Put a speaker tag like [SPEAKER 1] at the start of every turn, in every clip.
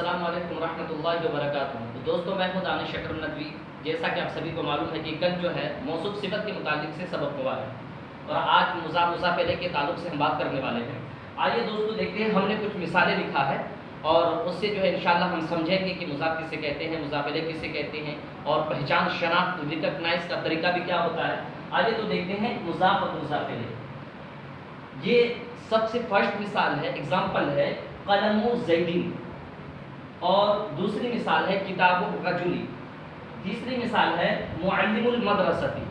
[SPEAKER 1] अस्सलाम वालेकुम रहमतुल्लाहि व बरकातुहू। तो दोस्तों, मैं हूं दानिश अकरम नदवी। जैसा कि आप सभी को मालूम है कि कल जो है मौसूफ सिफत के मुतालिक से सबक हुआ है और आज मुज़ाफ मुज़ाफ इलैह के ताल्लुक से हम बात करने वाले हैं। आइए दोस्तों देखते हैं, हमने कुछ मिसालें लिखा है और उससे जो है इंशाअल्लाह हम समझेंगे कि मुज़ाफ किसे कहते हैं, मुज़ाफ इलैह किसे कहते हैं और पहचान शनाख्त रिकग्नाइज का तरीका भी क्या होता है। आइए तो देखते हैं मुज़ाफ और मुज़ाफ इलैह। ये सबसे फर्स्ट मिसाल है, एग्जाम्पल है कलमु ज़ैदिन, और दूसरी मिसाल है किताबु रजुली, तीसरी मिसाल है मुअल्लिमुल मदरसती।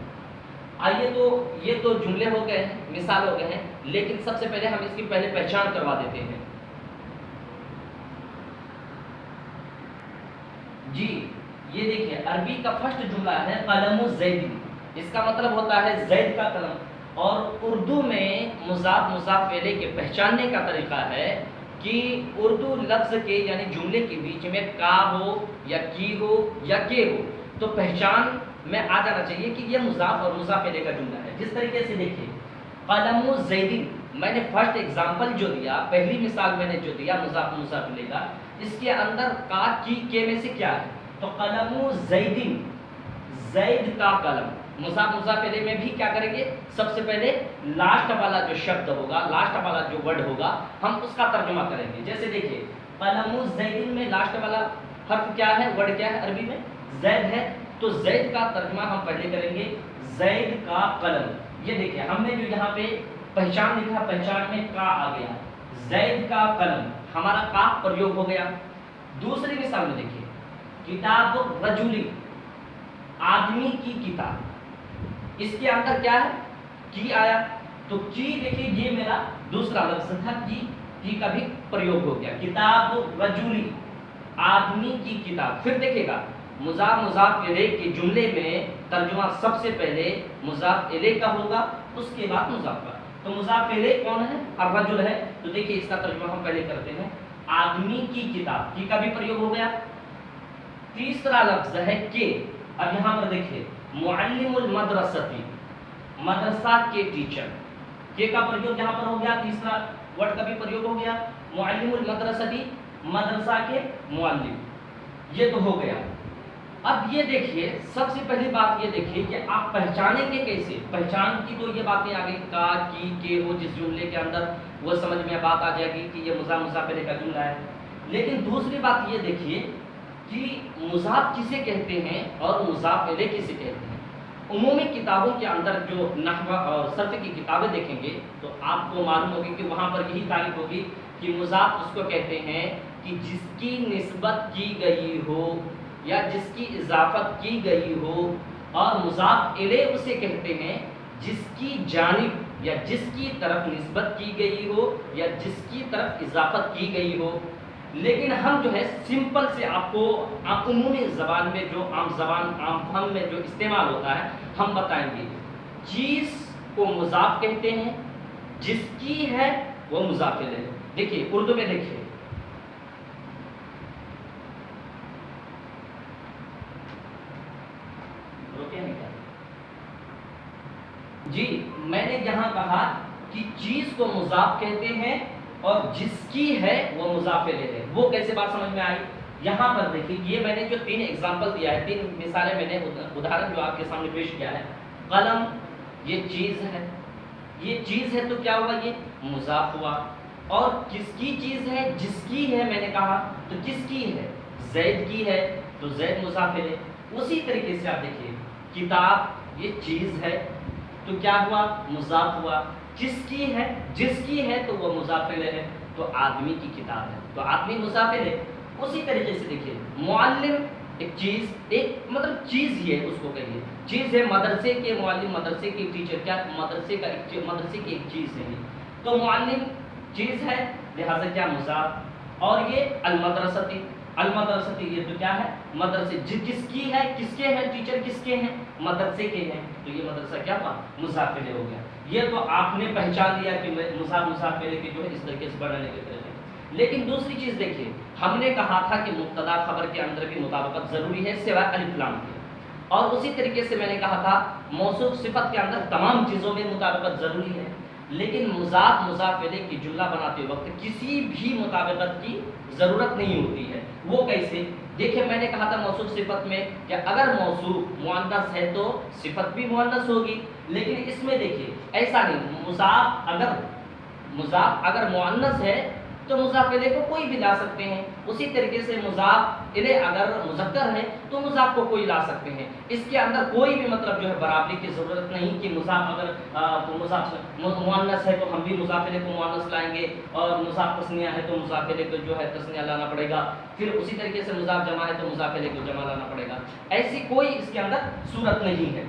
[SPEAKER 1] आइए तो ये तो जुमले हो गए हैं, मिसाल हो गए हैं, लेकिन सबसे पहले हम इसकी पहले पहचान करवा देते हैं। जी ये देखिए, अरबी का फर्स्ट जुमला है कलमु ज़ैदिन, इसका मतलब होता है जैद का कलम, और उर्दू में मुज़ाफ मुज़ाफ इलैह के पहचानने का तरीका है कि उर्दू लफ्ज़ के यानी जुमले के बीच में का हो या की हो या के हो, तो पहचान में आ जाना चाहिए कि यह मुज़ाफ और मुज़ाफ इलैह का जुमला है। जिस तरीके से देखिए कलमु ज़ैदिन, मैंने फर्स्ट एग्जांपल जो दिया, पहली मिसाल मैंने जो दिया मुज़ाफ मुज़ाफ इलैह का, इसके अंदर का की के में से क्या है, तो कलमु ज़ैदिन, जैद का कलम। मुज़ाफ मुज़ाफ इलैह में भी क्या करेंगे, सबसे पहले लास्ट वाला जो शब्द होगा, लास्ट वाला जो वर्ड होगा, हम उसका तर्जुमा करेंगे। जैसे देखिए कलमु ज़ैदिन में लास्ट वाला हर्फ क्या है, वर्ड क्या है अरबी में, जैद है, तो जैद का तर्जुमा हम पहले करेंगे जैद का कलम। ये देखिए हमने जो यहाँ पे पहचान लिखा, पहचान में का आ गया, जैद का कलम, हमारा का प्रयोग हो गया। दूसरी मिसाल में देखिए किताब रजुली, आदमी की किताब, इसके अंदर क्या है, की आया, तो की देखिए ये मेरा दूसरा लफ्ज़ था, की का भी प्रयोग हो गया, किताब रजुली, आदमी की किताब। फिर देखिएगा मुज़ाफ मुज़ाफ इलैह के जुमले में तर्जुमा सबसे पहले मुज़ाफ इलैह का होगा, उसके बाद मुज़ाफ का। तो मुज़ाफ इलैह कौन है, अर्रजुल है, तो देखिए इसका तर्जुमा हम पहले करते हैं आदमी की किताब, की का भी प्रयोग हो गया। तीसरा लफ्ज़ है के, अब यहाँ पर देखिए मुअल्लिमुल मदरसती, मदरसा के टीचर, के का प्रयोग यहाँ पर हो गया, तीसरा वर्ड का भी प्रयोग हो गया, मुअल्लिमुल मदरसती, मदरसा के मुअल्लिम, ये तो हो गया। अब ये देखिए सबसे पहली बात ये देखिए कि आप पहचानेंगे कैसे, पहचान की तो ये बातें आ गई, का की के हो जिस जुमले के अंदर, वो समझ में बात आ जाएगी कि ये मुज़ाफ मुज़ाफ इलैह का जुमला है। लेकिन दूसरी बात ये देखिए कि मुज़ाफ किसे कहते हैं और मुज़ाफ इलैह किसे कहते हैं। उमूमी किताबों के अंदर जो नहव और सर्फ की किताबें देखेंगे तो आपको मालूम होगी कि वहाँ पर यही तारीफ होगी कि मुज़ाफ उसको कहते हैं कि जिसकी निस्बत की गई हो या जिसकी इजाफत की गई हो, और मुज़ाफ इलैह उसे कहते हैं जिसकी जानिब या जिसकी तरफ निस्बत की गई हो या जिसकी तरफ इजाफत की गई हो। लेकिन हम जो है सिंपल से आपको उमूमी ज़बान में जो आम ज़बान आम फहम में जो इस्तेमाल होता है हम बताएंगे। चीज़ को मुज़ाफ कहते हैं, जिसकी है वो मुज़ाफ इलैह। देखिए उर्दू में देखिए जी, मैंने यहाँ कहा कि चीज़ को मुज़ाफ कहते हैं और जिसकी है वो मुज़ाफ इलैह है। वो कैसे बात समझ में आई, यहाँ पर देखिए ये मैंने जो तीन एग्जांपल दिया है, तीन मिसालें मैंने उदाहरण जो आपके सामने पेश किया है। कलम ये चीज़ है, ये चीज़ है तो क्या हुआ, ये मुज़ाफ हुआ। और किसकी चीज़ है, जिसकी है, मैंने कहा तो किसकी है, जैद की है तो जैद मुज़ाफ इलैह। उसी तरीके से आप देखिए किताब ये चीज़ है तो क्या हुआ, मुज़ाफ हुआ। किसकी है, जिसकी है तो वो मुज़ाफ इलैह है, तो आदमी की किताब है तो आदमी मुज़ाफ इलैह। उसी तरीके से देखिए मुअल्लिम एक चीज़, एक मतलब चीज़ ही है, उसको कहिए चीज़ है, मदरसे के मुअल्लिम, मदरसे के टीचर, क्या मदरसे का मदरसे की एक चीज़ है, तो मुअल्लिम चीज़ है लिहाजा क्या मुज़ाफ। और ये अलमदरसती, अलमदरसती ये तो क्या है, मदरसे, जिसकी है, किसके हैं टीचर, किसके हैं, मदरसे के हैं, तो ये मदरसा क्या हुआ, मुज़ाफ इलैह हो गया। ये तो आपने पहचान लिया कि मुज़ाफ मुज़ाफ इलैह के जो है इस तरीके से बनाने के तरीके। लेकिन दूसरी चीज़ देखिए, हमने कहा था कि मुब्तदा खबर के अंदर भी मुताबिकत ज़रूरी है सिवाय अलिफ लाम के, और उसी तरीके से मैंने कहा था मौसूफ सिफत के अंदर तमाम चीज़ों में मुताबिकत ज़रूरी है। لیکن مضاف مضاف الیہ کی جملہ بناتے وقت کسی بھی مطابقت کی ضرورت نہیں ہوتی ہے۔ وہ کیسے؟ دیکھیں میں نے کہا تھا موصوف صفت میں کہ اگر موصوف مؤنث ہے تو صفت بھی مؤنث ہوگی، لیکن اس میں دیکھیے ایسا نہیں، مضاف اگر مؤنث ہے تو مضاف الیہ کو کوئی بھی لا سکتے ہیں، اسی طریقے سے مضاف الیہ اگر مذکر ہے تو مضاف کو کوئی لا سکتے ہیں۔ اس کے اندر کوئی بھی مطلب جو ہے برابری کی ضرورت نہیں کہ مضاف اگر مضاف مؤنث ہے تو ہم بھی مضاف الیہ کو مؤنث لائیں گے، اور مضاف تثنیہ ہے تو مضاف الیہ کو جو ہے تثنیہ لانا پڑے گا، پھر اسی طریقے سے مضاف جمع ہے تو مضاف الیہ کو جمع لانا پڑے گا، ایسی کوئی اس کے اندر صورت نہیں ہے۔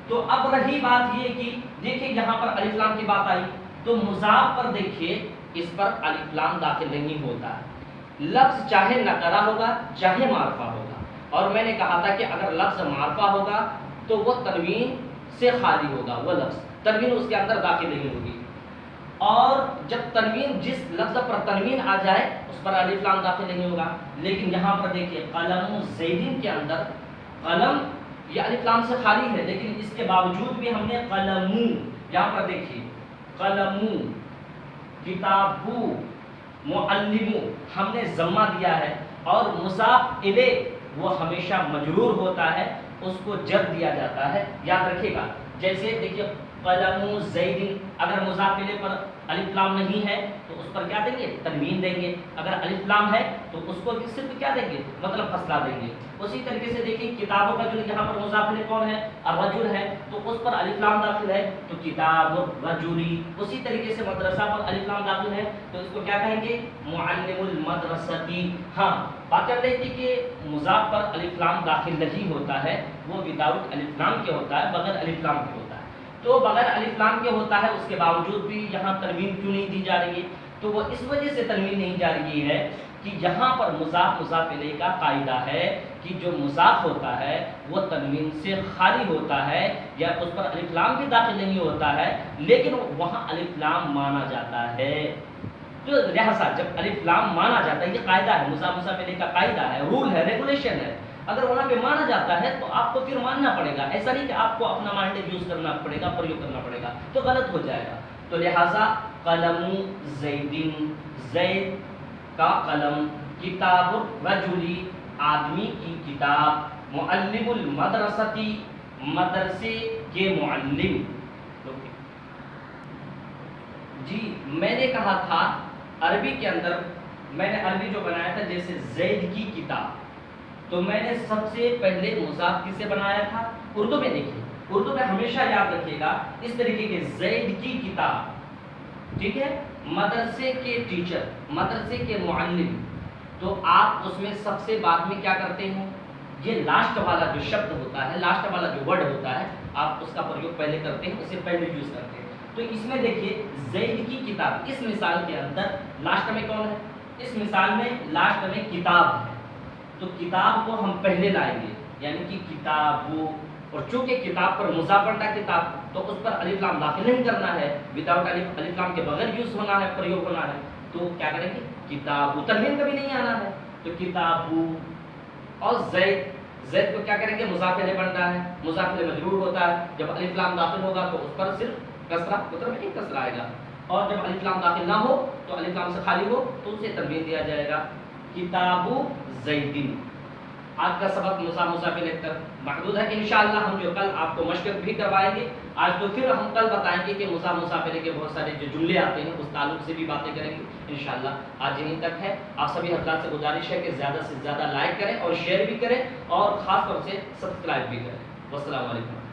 [SPEAKER 1] تو اب رہی بات یہ کہ دیکھیں یہاں پر الف لام کی بات آئی تو مضاف پر دیکھیے اس پر الف لام داخل نہیں ہوتا ہے، لفظ چاہے نکرہ ہوگا چاہے معرفہ ہوگا، اور میں نے کہا تھا کہ اگر لفظ معرفہ ہوگا تو وہ تنوین سے خالی ہوگا، وہ لفظ تنوین اس کے اندر داخل نہیں ہوگی، اور جب تنوین جس لفظ پر تنوین آ جائے اس پر الف لام داخل نہیں ہوگا۔ لیکن یہاں پر دیکھیے قلم زیدین کے اندر قلم یہ الف لام سے خالی ہے، لیکن اس کے باوجود بھی ہم نے قلمو، یہاں پر دیکھیے قلمو کتابو معلمو ہم نے ضمہ دیا ہے، اور مضاف الیہ وہ ہمیشہ مجرور ہوتا ہے، اس کو جر دیا جاتا ہے، یاد رکھیے گا۔ جیسے دیکھیے قلم زید، اگر مضاف الیہ پر الف لام نہیں ہے تو اس پر کیا دیں گے؟ تنوین دیں گے، اگر الف لام ہے تو اس کو صرف کیا دیں گے؟ مطلب فاصلہ دیں گے۔ اسی طریقے سے دیکھیے کتابوں کا جو یہاں پر مضاف الیہ کون ہے؟ الرجل ہے، تو اس پر الف لام داخل ہے تو کتاب الرجلی۔ اسی طریقے سے مدرسہ پر الف لام داخل ہے تو اس کو کیا کہیں گے؟ معلم المدرستی۔ ہاں بات چل رہی تھی کہ مضاف پر الف لام داخل نہیں ہوتا ہے، وہ وداؤٹ الف لام کے ہوتا ہے، بغیر الف لام کے ہوتا ہے۔ تو بغیر الف لام کے ہوتا ہے، اس کے باوجود بھی یہاں تنوین کیوں نہیں دی جا رہی ہے؟ تو وہ اس وجہ سے تنوین نہیں جا رہی ہے کہ یہاں پر مضاف مضاف الیہ کا قاعدہ ہے کہ جو مضاف ہوتا ہے وہ تنوین سے خالی ہوتا ہے، یا اس پر الف لام بھی داخل نہیں ہوتا ہے، لیکن وہاں الف لام مانا جاتا ہے۔ تو لہذا جب الف لام مانا جاتا ہے، یہ قاعدہ ہے، مضاف مضاف الیہ کا قاعدہ ہے، رول ہے، ریگولیشن ہے، اگر وہاں پہ مانا جاتا ہے تو آپ کو پھر ماننا پڑے گا، ایسا نہیں کہ آپ کو اپنا مائنڈ یوز کرنا پڑے گا، پریوگ کرنا پڑے گا، تو غلط ہو جائے گا۔ تو لہٰذا قلم زیدین، زید کا قلم، کتاب الرجلی آدمی کی کتاب، معلم المدرستی مدرسے کے معلم۔ جی میں نے کہا تھا عربی کے اندر میں نے عربی جو بنایا تھا جیسے زید کی کتاب، تو میں نے سب سے پہلے مضاف کس سے بنایا تھا؟ اردو میں دیکھیے، اردو میں ہمیشہ یاد رکھیے گا اس طریقے کے زید کی کتاب، ٹھیک ہے، مدرسے کے ٹیچر، مدرسے کے معلم، تو آپ اس میں سب سے بعد میں کیا کرتے ہیں؟ یہ لاسٹ والا جو شبد ہوتا ہے، لاسٹ والا جو ورڈ ہوتا ہے، آپ اس کا پریوگ پہلے کرتے ہیں، اسے پہلے یوز کرتے ہیں۔ تو اس میں دیکھیے زید کی کتاب، اس مثال کے اندر لاسٹ میں کون ہے؟ اس مثال میں لاسٹ میں کتاب ہے، تو کتاب کو ہم پہلے لائیں گے، یعنی کہ کتابو، اور چونکہ کتاب پر مضاف بنتا ہے کتاب، تو اس پر الف لام داخل نہیں کرنا ہے، وداؤٹ الف لام کے بغیر یوز ہونا ہے، پریوگ ہونا ہے، تو کیا کریں گے؟ کتابو، تنوین کبھی نہیں آنا ہے، تو کتابو۔ اور زید، زید کو کیا کریں گے؟ مضاف الیہ بنتا ہے، مضاف الیہ مجرور ہوتا ہے، جب الف لام داخل ہوگا تو اس پر صرف کسرہ، مطلب ایک کسرہ آئے گا، اور جب الف لام داخل نہ ہو تو الف لام سے خالی ہو تو اسے تنوین دیا جائے گا، کتابو زیدین۔ آج کا سبق مضاف الیہ تک محدود ہے، انشاءاللہ ہم جو کل آپ کو مشق بھی کروائیں گے، آج تو پھر ہم کل بتائیں گے کہ مضاف الیہ کے بہت سارے جو جملے آتے ہیں اس تعلق سے بھی باتیں کریں گے انشاءاللہ۔ آج یہیں تک ہے، آپ سبھی حضرات سے گزارش ہے کہ زیادہ سے زیادہ لائک کریں اور شیئر بھی کریں، اور خاص طور سے سبسکرائب بھی کریں۔ والسلام علیکم۔